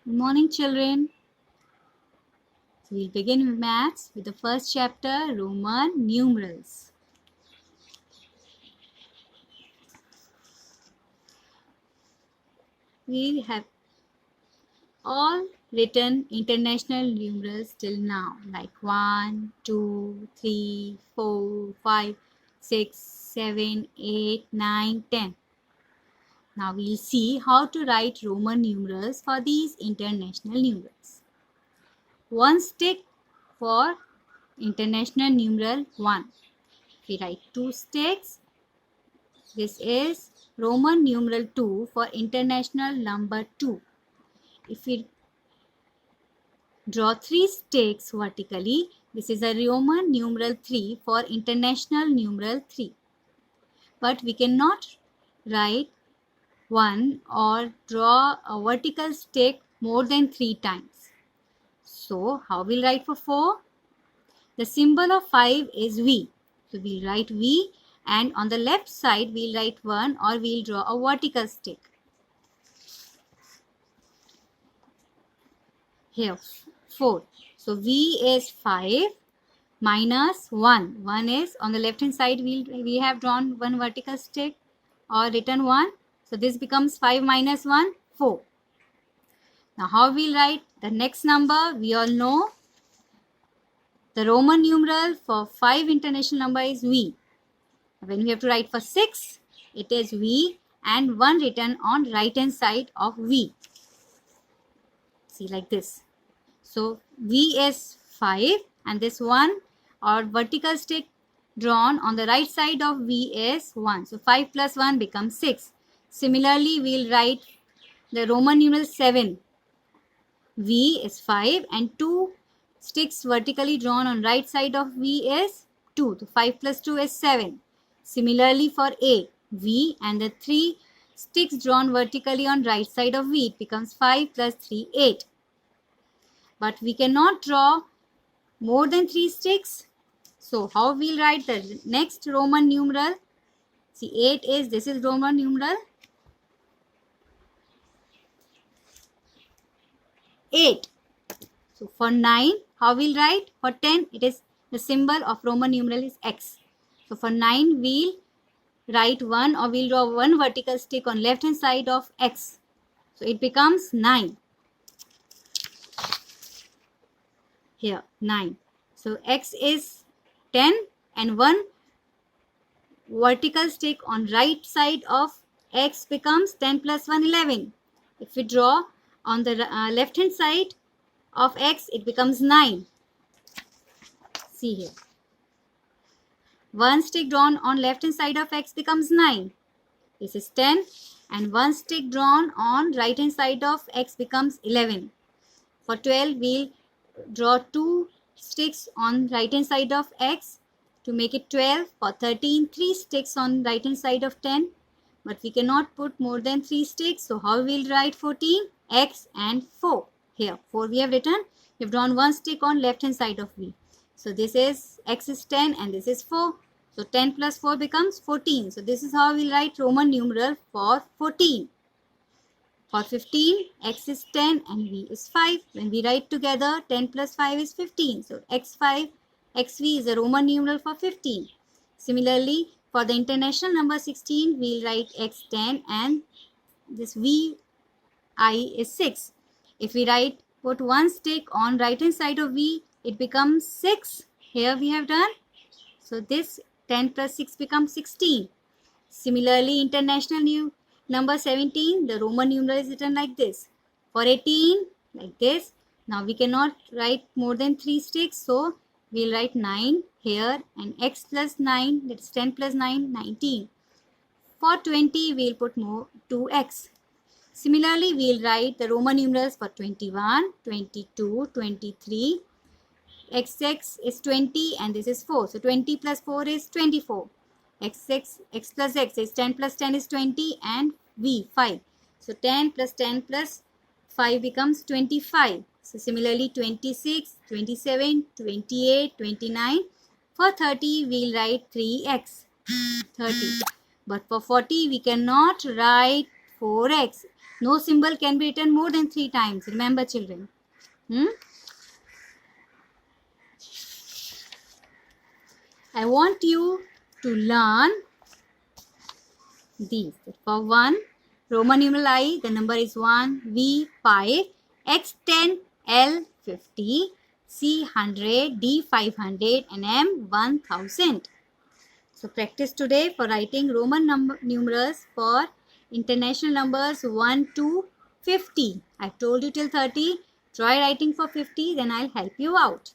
Good morning, children. So we'll begin with maths with the first chapter, Roman numerals. We have all written international numerals till now, like 1, 2, 3, 4, 5, 6, 7, 8, 9, 10. Now we'll see how to write Roman numerals for these international numerals. One stick for international numeral 1. We write 2 sticks. This is Roman numeral 2 for international number 2. If we draw 3 sticks vertically, this is a Roman numeral 3 for international numeral 3. But we cannot write 1 or draw a vertical stick more than 3 times. So, how we'll write for 4? The symbol of 5 is V. So, we'll write V, and on the left side we'll write 1 or we'll draw a vertical stick. Here 4. So V is 5 minus 1. 1 is on the left hand side, we have drawn one vertical stick or written 1. So this becomes 5 minus 1, 4. Now how we'll write the next number? We all know the Roman numeral for 5 international number is V. When we have to write for 6, it is V and 1 written on right hand side of V. See, like this. So V is 5 and this 1 or vertical stick drawn on the right side of V is 1. So 5 plus 1 becomes 6. Similarly, we'll write the Roman numeral 7. V is 5 and 2 sticks vertically drawn on right side of V is 2. So 5 plus 2 is 7. Similarly for 8, V and the 3 sticks drawn vertically on right side of V, it becomes 5 plus 3, 8. But we cannot draw more than 3 sticks. So how we'll write the next Roman numeral? See, 8 is, this is Roman numeral 8. So for 9, how we'll write? For 10, it is the symbol of Roman numeral is X. So for 9, we'll write 1 or we'll draw one vertical stick on left hand side of X. So it becomes 9. Here 9. So X is 10 and one vertical stick on right side of X becomes 10 plus 1, 11. If we draw on the left hand side of X, it becomes 9. See here. One stick drawn on left hand side of X becomes 9. This is 10 and one stick drawn on right hand side of X becomes 11. For 12, we'll draw 2 sticks on right hand side of X to make it 12. For 13, 3 sticks on right hand side of 10. But we cannot put more than 3 sticks. So how we'll write 14? X and 4. Here 4 we have written. We have drawn 1 stick on left hand side of V. So this is X is 10 and this is 4. So 10 plus 4 becomes 14. So this is how we'll write Roman numeral for 14. For 15, X is 10 and V is 5. When we write together, 10 plus 5 is 15. So X5, XV is a Roman numeral for 15. Similarly, for the international number 16, we'll write X10 and this VI is 6. If we put one stick on right hand side of V, it becomes 6. Here we have done. So this 10 plus 6 becomes 16. Similarly, international number 17, the Roman numeral is written like this. For 18, like this. Now we cannot write more than 3 sticks, so we'll write 9 here and X plus 9, that's 10 plus 9, 19. For 20, we'll put more 2X. Similarly, we'll write the Roman numerals for 21, 22, 23. XX is 20 and this is 4. So 20 plus 4 is 24. X plus X is 10 plus 10 is 20 and V 5. So 10 plus 10 plus 5 becomes 25. So similarly 26, 27, 28, 29. For 30 we'll write 3X 30. But for 40 we cannot write 4X. No symbol can be written more than 3 times. Remember, children. I want you to learn these. For 1, Roman numeral I, the number is 1, V 5, X 10, L 50, C 100, D 500, and M 1000. So practice today for writing Roman numerals for international numbers 1 to 50. I've told you till 30. Try writing for 50, then I'll help you out.